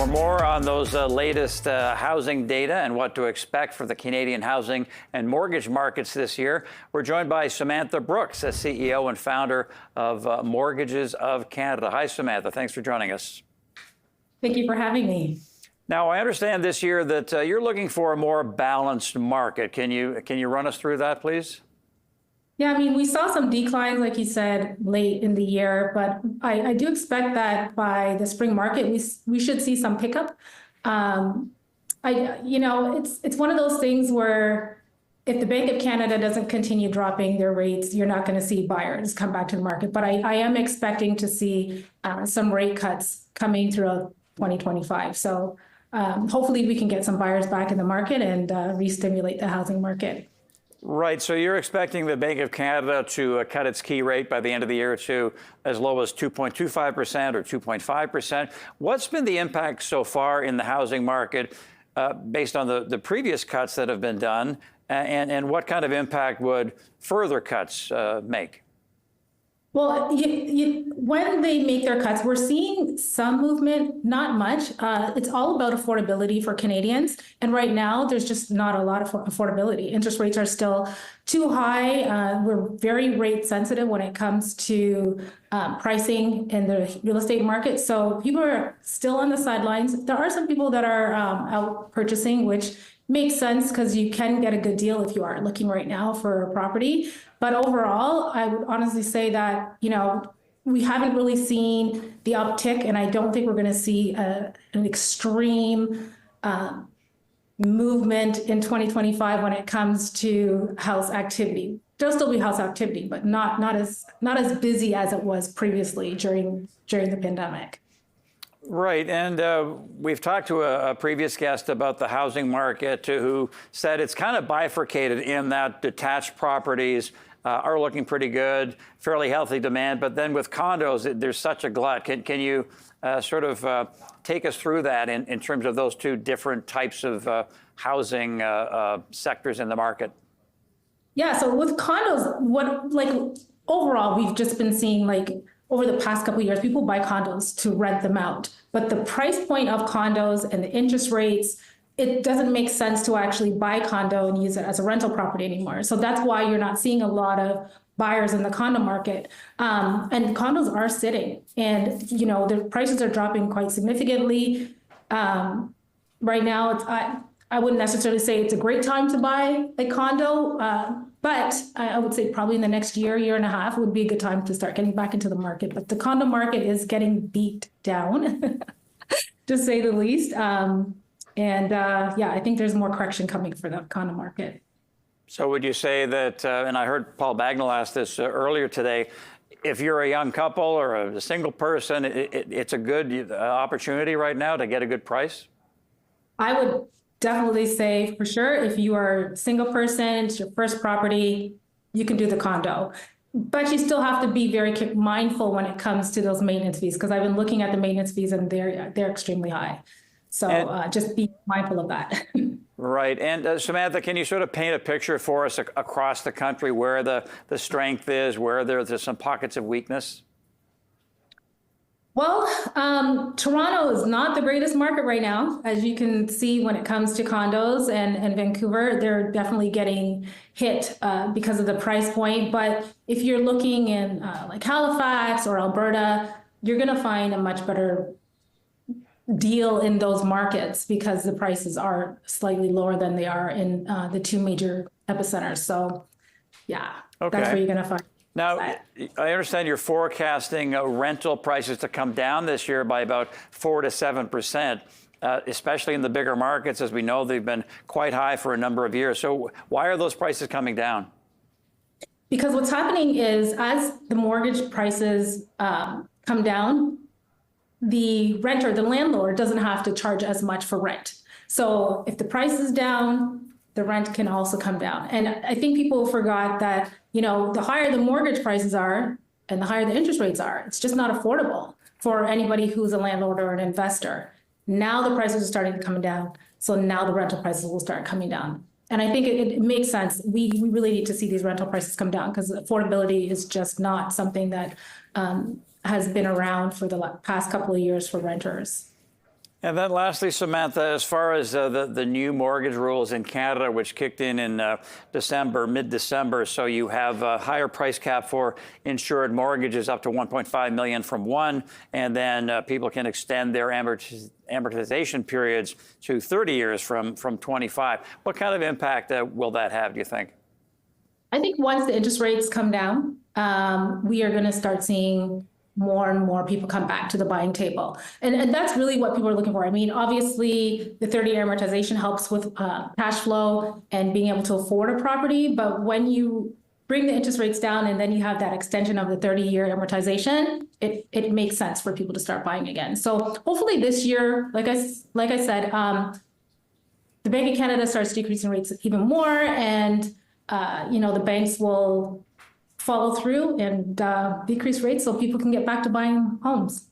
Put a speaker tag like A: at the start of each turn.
A: For more on those latest housing data and what to expect for the Canadian housing and mortgage markets this year, we're joined by Samantha Brookes, CEO and founder of Mortgages of Canada. Hi, Samantha. Thanks for joining us.
B: Thank you for having me.
A: Now, I understand this year that you're looking for a more balanced market. Can you run us through that, please?
B: Yeah, I mean, we saw some declines, like you said, late in the year, but I do expect that by the spring market, we should see some pickup. It's one of those things where if the Bank of Canada doesn't continue dropping their rates, you're not going to see buyers come back to the market. But I am expecting to see some rate cuts coming throughout 2025. So hopefully we can get some buyers back in the market and re-stimulate the housing market.
A: Right. So you're expecting the Bank of Canada to cut its key rate by the end of the year to as low as 2.25% or 2.5%. What's been the impact so far in the housing market based on the previous cuts that have been done? And what kind of impact would further cuts make?
B: Well, when they make their cuts, we're seeing some movement, not much. It's all about affordability for Canadians. And right now, there's just not a lot of affordability. Interest rates are still too high. We're very rate sensitive when it comes to pricing in the real estate market. So people are still on the sidelines. There are some people that are out purchasing, which makes sense because you can get a good deal if you are looking right now for a property. But overall, I would honestly say that, we haven't really seen the uptick, and I don't think we're going to see an extreme movement in 2025 when it comes to house activity. There'll still be house activity, but not as busy as it was previously during the pandemic.
A: Right. And we've talked to a previous guest about the housing market who said it's kind of bifurcated in that detached properties are looking pretty good, fairly healthy demand. But then with condos, there's such a glut. Can you sort of take us through that in terms of those two different types of housing sectors in the market?
B: Yeah. So with condos, overall, we've just been seeing over the past couple of years, people buy condos to rent them out. But the price point of condos and the interest rates, it doesn't make sense to actually buy a condo and use it as a rental property anymore. So that's why you're not seeing a lot of buyers in the condo market. And condos are sitting, and the prices are dropping quite significantly. Right now, I wouldn't necessarily say it's a great time to buy a condo, but I would say probably in the next year and a half would be a good time to start getting back into the market. But the condo market is getting beat down, to say the least. I think there's more correction coming for the condo market.
A: So would you say that, and I heard Paul Bagnall ask this earlier today, if you're a young couple or a single person, it's a good opportunity right now to get a good price? I
B: would definitely say for sure, if you are a single person, it's your first property, you can do the condo. But you still have to be very mindful when it comes to those maintenance fees, because I've been looking at the maintenance fees and they're extremely high. So just be mindful of that.
A: Right. And Samantha, can you sort of paint a picture for us across the country where the strength is, where there's some pockets of weakness?
B: Well, Toronto is not the greatest market right now, as you can see when it comes to condos, and Vancouver, they're definitely getting hit because of the price point. But if you're looking in like Halifax or Alberta, you're going to find a much better deal in those markets because the prices are slightly lower than they are in the two major epicenters. So, yeah, That's where you're going to find.
A: Now, I understand you're forecasting rental prices to come down this year by about 4 to 7%, especially in the bigger markets. As we know, they've been quite high for a number of years. So why are those prices coming down?
B: Because what's happening is as the mortgage prices come down, the renter, the landlord, doesn't have to charge as much for rent. So if the price is down, the rent can also come down. And I think people forgot that, the higher the mortgage prices are and the higher the interest rates are, it's just not affordable for anybody who's a landlord or an investor. Now the prices are starting to come down. So now the rental prices will start coming down. And I think it makes sense. We really need to see these rental prices come down because affordability is just not something that has been around for the past couple of years for renters.
A: And then lastly, Samantha, as far as the new mortgage rules in Canada, which kicked in December, mid-December, so you have a higher price cap for insured mortgages up to 1.5 million from 1, and then people can extend their amortization periods to 30 years from 25. What kind of impact will that have, do you think?
B: I think once the interest rates come down, we are going to start seeing more and more people come back to the buying table. And that's really what people are looking for. I mean, obviously, the 30-year amortization helps with cash flow and being able to afford a property. But when you bring the interest rates down and then you have that extension of the 30-year amortization, it makes sense for people to start buying again. So hopefully this year, like I said, the Bank of Canada starts decreasing rates even more, and the banks will follow through and decrease rates so people can get back to buying homes.